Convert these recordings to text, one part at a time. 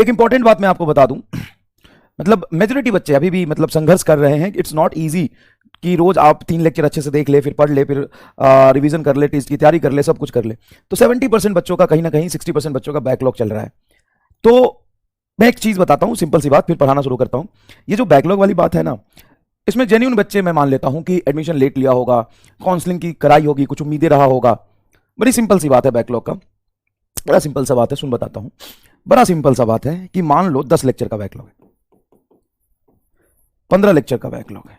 एक इंपॉर्टेंट बात मैं आपको बता दूं, मतलब मेजोरिटी बच्चे अभी भी मतलब संघर्ष कर रहे हैं। इट्स नॉट इजी कि रोज आप 3 लेक्चर अच्छे से देख ले, फिर पढ़ ले, फिर रिवीजन कर ले, टेस्ट की तैयारी कर ले, सब कुछ कर ले। तो 70% बच्चों का कहीं ना कहीं 60% बच्चों का बैकलॉग चल रहा है। तो मैं एक चीज बताता हूं, सिंपल सी बात, फिर पढ़ाना शुरू करता हूं। ये जो बैकलॉग वाली बात है ना, इसमें जेन्युइन बच्चे मैं मान लेता हूं कि एडमिशन लेट लिया होगा, काउंसलिंग की कराई होगी, कुछ उम्मीदें रहा होगा। बड़ी सिंपल सी बात है बैकलॉग का, बड़ा सिंपल सा बात है, सुन बताता हूं। बड़ा सिंपल सा बात है कि मान लो 10 लेक्चर का बैकलॉग है, 15 लेक्चर का बैकलॉग है,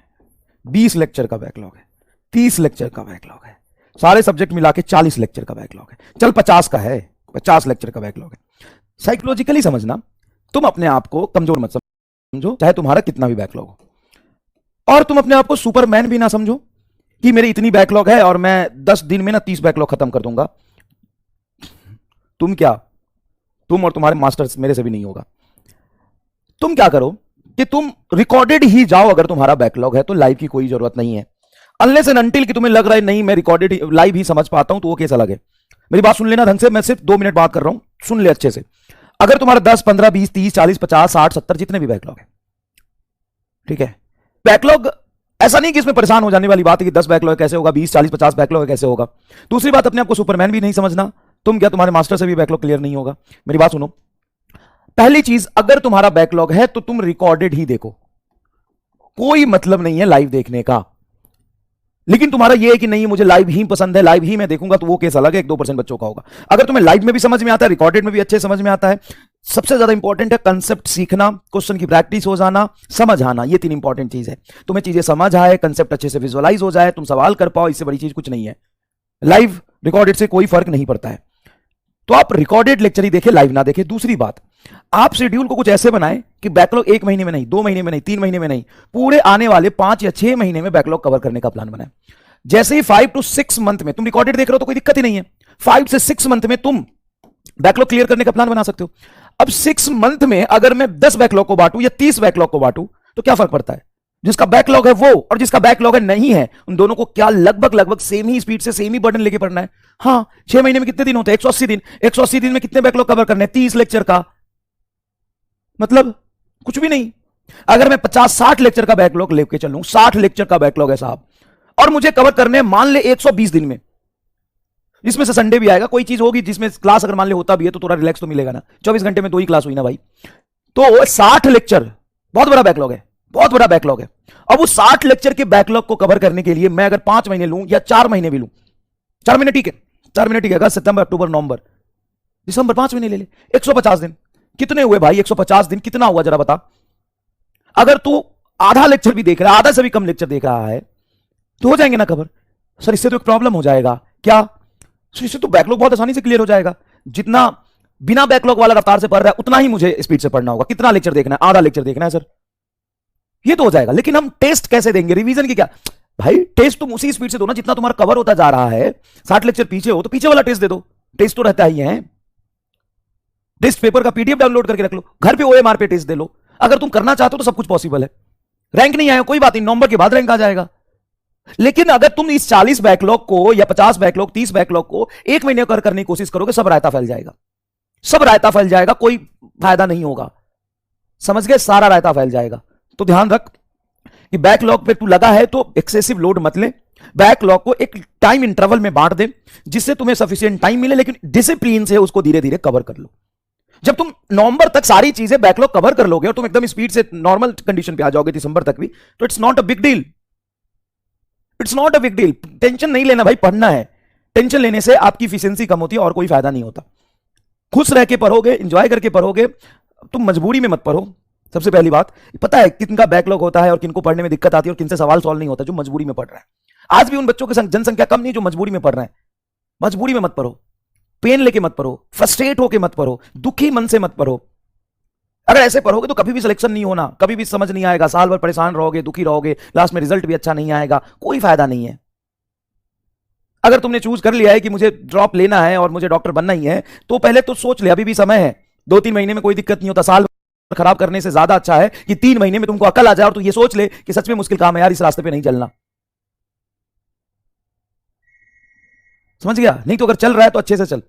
20 लेक्चर का बैकलॉग है, 30 लेक्चर का बैकलॉग है, सारे सब्जेक्ट मिला के 40 लेक्चर का बैकलॉग है, चल 50 का है, 50 लेक्चर का बैकलॉग है। साइकोलॉजिकली समझना, तुम अपने आप को कमजोर मत समझो, चाहे तुम्हारा कितना भी बैकलॉग हो, और तुम अपने आप को सुपरमैन भी ना समझो कि मेरी इतनी बैकलॉग है और मैं 10 दिन में ना 30 बैकलॉग खत्म कर दूंगा। तुम क्या, तुम और तुम्हारे मास्टर्स मेरे से भी नहीं होगा। तुम क्या करो कि तुम रिकॉर्डेड ही जाओ। अगर तुम्हारा बैकलॉग है तो लाइव की कोई जरूरत नहीं है, अनलेस एंड अनटिल कि तुम्हें लग रहा है नहीं मैं रिकॉर्डेड लाइव ही समझ पाता हूं, तो वो कैसा लगे। मेरी बात सुन लेना ढंग से, मैं सिर्फ 2 मिनट बात कर रहा हूं, सुन ले अच्छे से। अगर तुम्हारा 10, 15, 20, 30, 40, 50, 60, 70 जितने भी बैकलॉग है, ठीक है, बैकलॉग ऐसा नहीं कि इसमें परेशान हो जाने वाली बात है कि 10 बैकलॉग कैसे होगा, 20, 40, 50 बैकलॉग कैसे होगा। दूसरी बात, अपने आपको सुपरमैन भी नहीं समझना। तुम क्या, तुम्हारे मास्टर से भी बैकलॉग क्लियर नहीं होगा। मेरी बात सुनो, पहली चीज, अगर तुम्हारा बैकलॉग है तो तुम रिकॉर्डेड ही देखो, कोई मतलब नहीं है लाइव देखने का। लेकिन तुम्हारा यह है कि नहीं मुझे लाइव ही पसंद है, लाइव ही मैं देखूंगा, तो वो केस अलग है, 1-2% बच्चों का होगा। अगर तुम्हें लाइव में भी समझ में आता है, रिकॉर्डेड में भी अच्छे समझ में आता है, सबसे ज्यादा इंपॉर्टेंट है कंसेप्ट सीखना, क्वेश्चन की प्रैक्टिस हो जाना, समझ आना, ये 3 इंपॉर्टेंट चीज है। तुम्हें चीजें समझ आए, कंसेप्ट अच्छे से विजुअलाइज हो जाए, तुम सवाल कर पाओ, इससे बड़ी चीज कुछ नहीं है। लाइव रिकॉर्डेड से कोई फर्क नहीं पड़ता है। तो आप रिकॉर्डेड लेक्चर ही देखें, लाइव ना देखें। दूसरी बात, आप शेड्यूल को कुछ ऐसे बनाएं कि बैकलॉग 1 महीने में नहीं, 2 महीने में नहीं, 3 महीने में नहीं, पूरे आने वाले 5 या 6 महीने में बैकलॉग कवर करने का प्लान बनाएं। जैसे ही 5 to 6 मंथ में तुम रिकॉर्डेड देख रहे हो तो कोई दिक्कत ही नहीं है, 5 से 6 मंथ में तुम बैकलॉग क्लियर करने का प्लान बना सकते हो। अब 6 मंथ में अगर मैं 10 बैकलॉग को बांटू या 30 बैकलॉग को बांटू तो क्या फर्क पड़ता है। जिसका बैकलॉग है वो और जिसका बैकलॉग है नहीं है, उन दोनों को क्या लगभग सेम ही स्पीड से सेम ही बर्डन लेके पढ़ना है। हाँ, 6 महीने में कितने दिन होते हैं, 180 दिन। 180 दिन में कितने बैकलॉग कवर करने हैं, 30 लेक्चर का, मतलब कुछ भी नहीं। अगर मैं 50-60 लेक्चर का बैकलॉग लेके चलूं, 60 लेक्चर का बैकलॉग है साहब, और मुझे कवर करने हैं मान ले 120 दिन में, इसमें से संडे भी आएगा, कोई चीज होगी जिसमें क्लास अगर मान ले होता भी है तो थोड़ा रिलैक्स तो मिलेगा ना। 24 घंटे में 2 ही क्लास हुई ना भाई, तो 60 लेक्चर बहुत बड़ा बैकलॉग है, बहुत बड़ा बैकलॉग है। अब वो 60 लेक्चर के बैकलॉग को कवर करने के लिए मैं अगर 5 महीने लूं या 4 महीने भी लूं, 4 महीने ठीक है, 4 महीने ठीक है, अगस्त, सितंबर, अक्टूबर, नवंबर, दिसंबर, 5 महीने ले ले, 150 दिन कितने हुए भाई, 150 दिन कितना हुआ जरा बता। अगर तू आधा लेक्चर भी देख रहा है, आधा से भी कम लेक्चर देख रहा है, तो हो जाएंगे ना कवर। सर इससे तो एक प्रॉब्लम हो जाएगा क्या, सर इससे तो बैकलॉग बहुत आसानी से क्लियर हो जाएगा। जितना बिना बैकलॉग वाला रफ्तार से पढ़ रहा है उतना ही मुझे स्पीड से पढ़ना होगा। कितना लेक्चर देखना है, आधा लेक्चर देखना है सर, ये तो हो जाएगा। लेकिन हम टेस्ट कैसे देंगे, रिवीजन की क्या भाई, टेस्ट तुम उसी स्पीड से दो ना जितना तुम्हारा कवर होता जा रहा है। 60 लेक्चर पीछे हो तो पीछे वाला टेस्ट दे दो, टेस्ट तो रहता ही है। टेस्ट पेपर का पीडीएफ डाउनलोड करके रख लो, घर पे ओएमआर पे टेस्ट दे लो। अगर तुम करना चाहते हो तो सब कुछ पॉसिबल है। रैंक नहीं आया कोई बात नहीं, नवंबर के बाद रैंक आ जाएगा। लेकिन अगर तुम इस 40 बैकलॉग को या 50 बैकलॉग, 30 बैकलॉग को 1 महीने कर करने की कोशिश करोगे, सब रायता फैल जाएगा, सब रायता फैल जाएगा, कोई फायदा नहीं होगा। समझ गए, सारा रायता फैल जाएगा। तो ध्यान रख कि बैकलॉग पे तू लगा है तो एक्सेसिव लोड मत ले। बैकलॉग को एक टाइम इंटरवल में बांट दे जिससे तुम्हें सफिशिएंट टाइम मिले, लेकिन डिसिप्लिन से उसको धीरे धीरे कवर कर लो। जब तुम नवंबर तक सारी चीजें बैकलॉग कवर कर लोगे और तुम एकदम स्पीड से नॉर्मल कंडीशन पे आ जाओगे दिसंबर तक भी, तो it's not a big deal, it's not a big deal. Tension नहीं लेना भाई, पढ़ना है। टेंशन लेने से आपकी इफिशिएंसी कम होती है और कोई फायदा नहीं होता। खुश रह के पढ़ोगे, इंजॉय करके पढ़ोगे, तुम मजबूरी में मत पढ़ो। सबसे पहली बात, पता है किनका बैकलॉग होता है और किनको पढ़ने में दिक्कत आती है और किनसे सवाल सॉल्व नहीं होता, जो मजबूरी में पढ़ रहा है। आज भी उन बच्चों की जनसंख्या कम नहीं जो मजबूरी में पढ़ रहे हैं। मजबूरी में मत पढ़ो, पेन लेके मत पढ़ो, फ्रस्ट्रेट होके मत पढ़ो, दुखी मन से मत पढ़ो। अगर ऐसे पढ़ोगे तो कभी भी सिलेक्शन नहीं होना, कभी भी समझ नहीं आएगा, साल भर परेशान रहोगे, दुखी रहोगे, लास्ट में रिजल्ट भी अच्छा नहीं आएगा, कोई फायदा नहीं है। अगर तुमने चूज कर लिया है कि मुझे ड्रॉप लेना है और मुझे डॉक्टर बनना ही है, तो पहले तो सोच ले, अभी भी समय है। 2-3 महीने में कोई दिक्कत नहीं होता। साल खराब करने से ज्यादा अच्छा है कि 3 महीने में तुमको अकल आ जाए और तू ये सोच ले कि सच में मुश्किल काम है यार, इस रास्ते पे नहीं चलना। समझ गया? नहीं तो अगर चल रहा है तो अच्छे से चल।